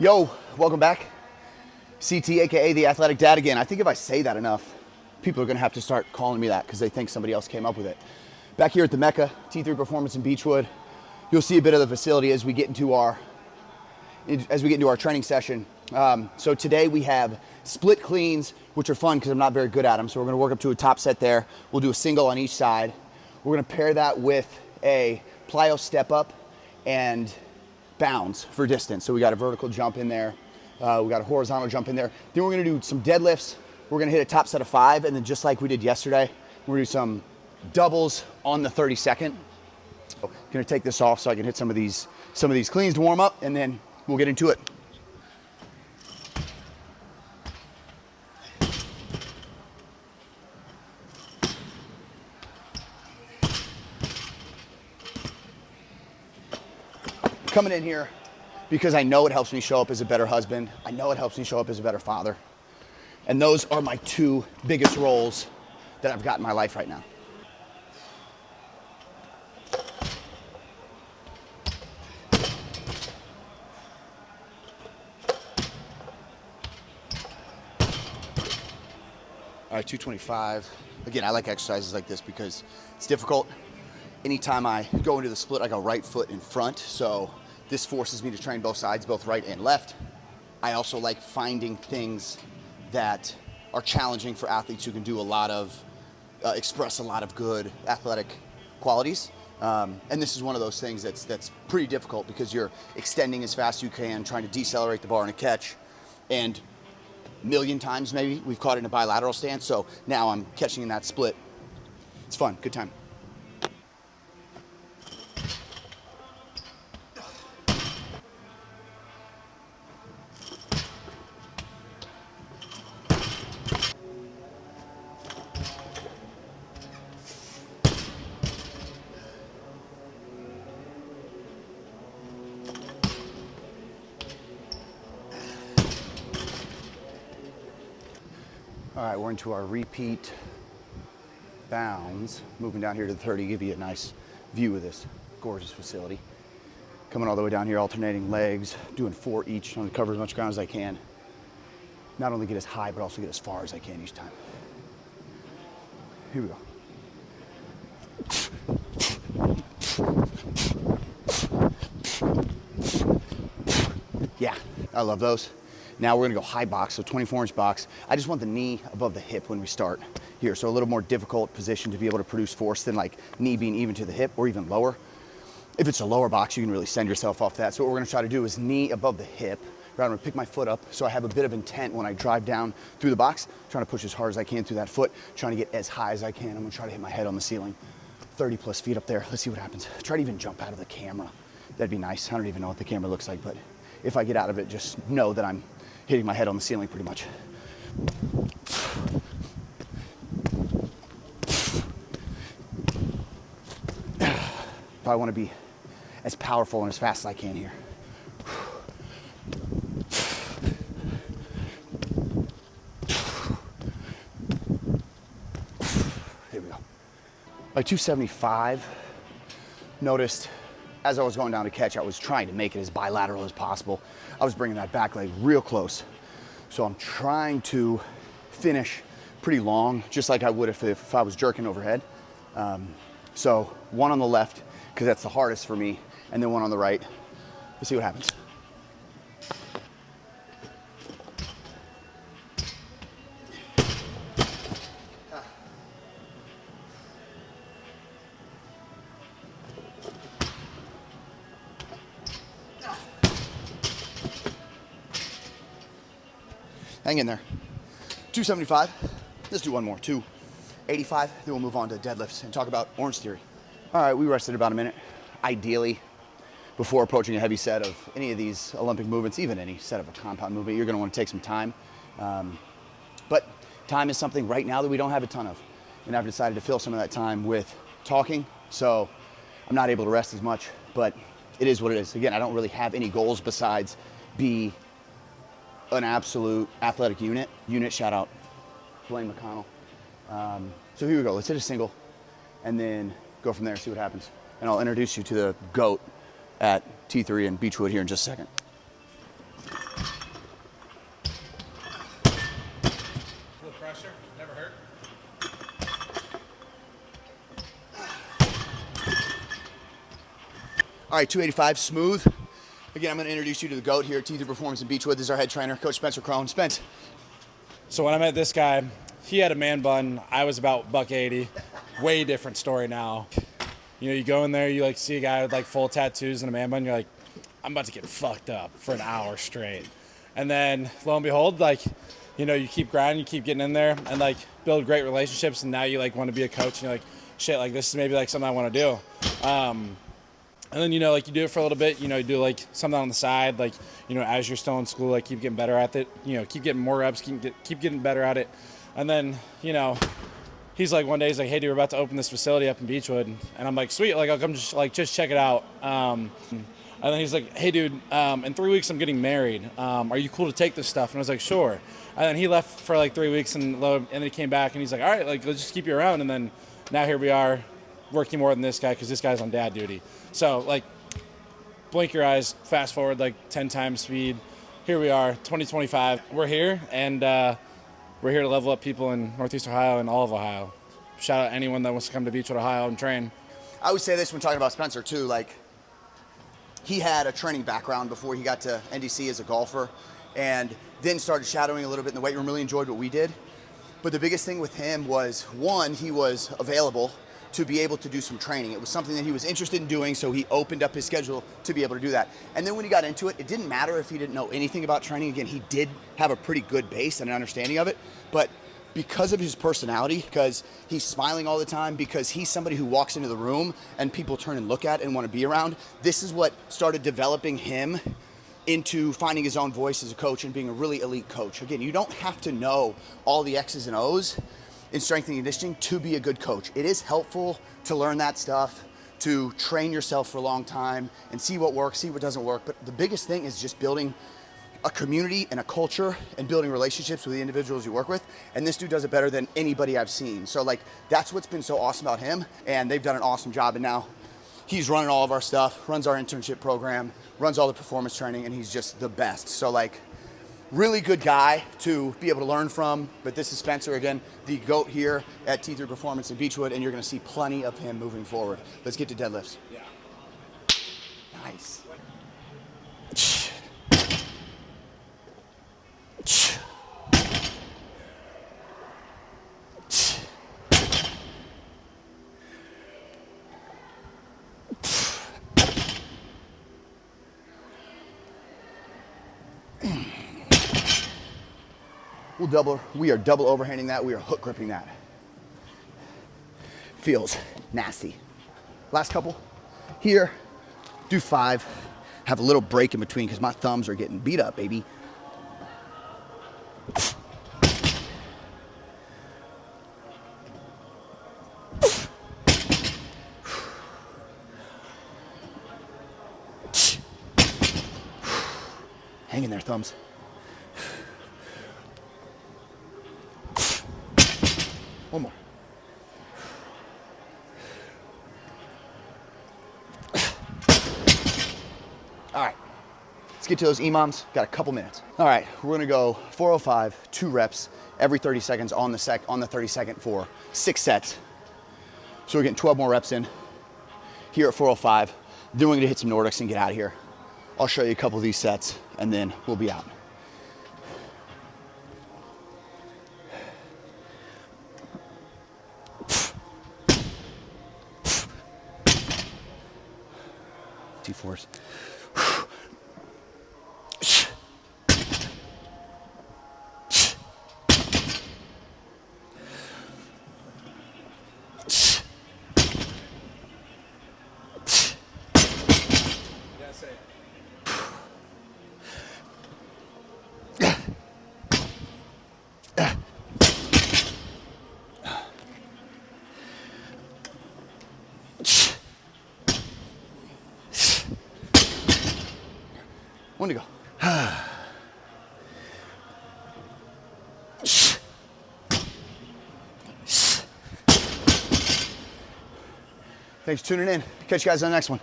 Yo, welcome back. CT, aka the Athletic Dad again. I think if I say that enough, people are gonna have to start calling me that because they think somebody else came up with it. Back here at the Mecca, T3 Performance in Beechwood, you'll see a bit of the facility as we get into our training session. So today we have split cleans, which are fun because I'm not very good at them. So we're gonna work up to a top set there. We'll do a single on each side. We're gonna pair that with a plyo step up and bounds for distance. So we got a vertical jump in there. We got a horizontal jump in there. Then we're gonna do some deadlifts. We're gonna hit a top set of 5, and then just like we did yesterday, we're gonna do some doubles on the 30-second. So gonna take this off so I can hit some of these cleans to warm up, and then we'll get into it. Coming in here because I know it helps me show up as a better husband. I know it helps me show up as a better father. And those are my two biggest roles that I've got in my life right now. All right, 225. Again, I like exercises like this because it's difficult. Anytime I go into the split, I go right foot in front. So this forces me to train both sides, both right and left. I also like finding things that are challenging for athletes who can do a lot of, express a lot of good athletic qualities. And this is one of those things that's pretty difficult because you're extending as fast as you can, trying to decelerate the bar in a catch. And a million times maybe we've caught it in a bilateral stance. So now I'm catching in that split. It's fun, good time. All right, we're into our repeat bounds. Moving down here to the 30, give you a nice view of this gorgeous facility. Coming all the way down here, alternating legs, doing 4 each, trying to cover as much ground as I can. Not only get as high, but also get as far as I can each time. Here we go. Yeah, I love those. Now we're gonna go high box, so 24-inch box. I just want the knee above the hip when we start here. So a little more difficult position to be able to produce force than like knee being even to the hip or even lower. If it's a lower box, you can really send yourself off that. So what we're gonna try to do is knee above the hip. I'm gonna pick my foot up so I have a bit of intent when I drive down through the box, trying to push as hard as I can through that foot, trying to get as high as I can. I'm gonna try to hit my head on the ceiling. 30 plus feet up there. Let's see what happens. Try to even jump out of the camera. That'd be nice. I don't even know what the camera looks like, but if I get out of it, just know that I'm hitting my head on the ceiling pretty much. I want to be as powerful and as fast as I can here. Here we go. Like 275, noticed as I was going down to catch, I was trying to make it as bilateral as possible. I was bringing that back leg real close. So I'm trying to finish pretty long, just like I would if I was jerking overhead. So one on the left, because that's the hardest for me, and then one on the right. Let's see what happens. Hang in there. 275. Let's do one more. 285. Then we'll move on to deadlifts and talk about Orange Theory. All right, we rested about a minute. Ideally, before approaching a heavy set of any of these Olympic movements, even any set of a compound movement, you're gonna wanna take some time. But time is something right now that we don't have a ton of. And I've decided to fill some of that time with talking. So I'm not able to rest as much, but it is what it is. Again, I don't really have any goals besides be an absolute athletic unit, shout out Blaine McConnell. So here we go, let's hit a single and then go from there, see what happens. And I'll introduce you to the GOAT at T3 in Beechwood here in just a second. All right, 285, smooth. Again, I'm gonna introduce you to the GOAT here at T3 Performance in Beechwood. This is our head trainer, Coach Spencer Crone. Spence. So when I met this guy, he had a man bun. I was about $180. Way different story now. You know, you go in there, you like see a guy with like full tattoos and a man bun. You're like, I'm about to get fucked up for an hour straight. And then lo and behold, like, you know, you keep grinding, you keep getting in there and like build great relationships. And now you like want to be a coach and you're like, shit, like this is maybe like something I want to do. And then, you know, like you do it for a little bit, you know, you do like something on the side, like, you know, as you're still in school, like keep getting better at it, you know, keep getting more reps, keep getting better at it. And then, you know, he's like, one day he's like, hey, dude, we're about to open this facility up in Beechwood. And I'm like, sweet, like I'll come just check it out. And then he's like, hey, dude, in 3 weeks I'm getting married. Are you cool to take this stuff? And I was like, sure. And then he left for like 3 weeks and then he came back and he's like, all right, like let's just keep you around. And then now here we are working more than this guy because this guy's on dad duty. So like blink your eyes, fast forward like 10 times speed. Here we are, 2025. We're here and we're here to level up people in Northeast Ohio and all of Ohio. Shout out anyone that wants to come to Beechwood, Ohio and train. I would say this when talking about Spencer too, like he had a training background before he got to NDC as a golfer and then started shadowing a little bit in the weight room, really enjoyed what we did. But the biggest thing with him was, one, he was available to be able to do some training. It was something that he was interested in doing, so he opened up his schedule to be able to do that. And then when he got into it, it didn't matter if he didn't know anything about training. Again, he did have a pretty good base and an understanding of it, but because of his personality, because he's smiling all the time, because he's somebody who walks into the room and people turn and look at and want to be around, this is what started developing him into finding his own voice as a coach and being a really elite coach. Again, you don't have to know all the X's and O's in strength and conditioning to be a good coach. It is helpful to learn that stuff, to train yourself for a long time and see what works, see what doesn't work. But the biggest thing is just building a community and a culture and building relationships with the individuals you work with. And this dude does it better than anybody I've seen. So like, that's what's been so awesome about him. And they've done an awesome job. And now he's running all of our stuff, runs our internship program, runs all the performance training, and he's just the best. So like, really good guy to be able to learn from. But this is Spencer, again, the GOAT here at T3 Performance in Beechwood, and you're gonna see plenty of him moving forward. Let's get to deadlifts. Yeah. Nice. We are double overhanding that. We are hook gripping that. Feels nasty. Last couple. Here, do 5. Have a little break in between because my thumbs are getting beat up, baby. Hang in there, thumbs. One more. All right, let's get to those EMOMs. Got a couple minutes. All right, we're gonna go 405, 2 reps every 30 seconds on the 30-second for 6 sets. So we're getting 12 more reps in here at 405. Then we're gonna hit some Nordics and get out of here. I'll show you a couple of these sets and then we'll be out. T4s. One to go. Thanks for tuning in. Catch you guys on the next one.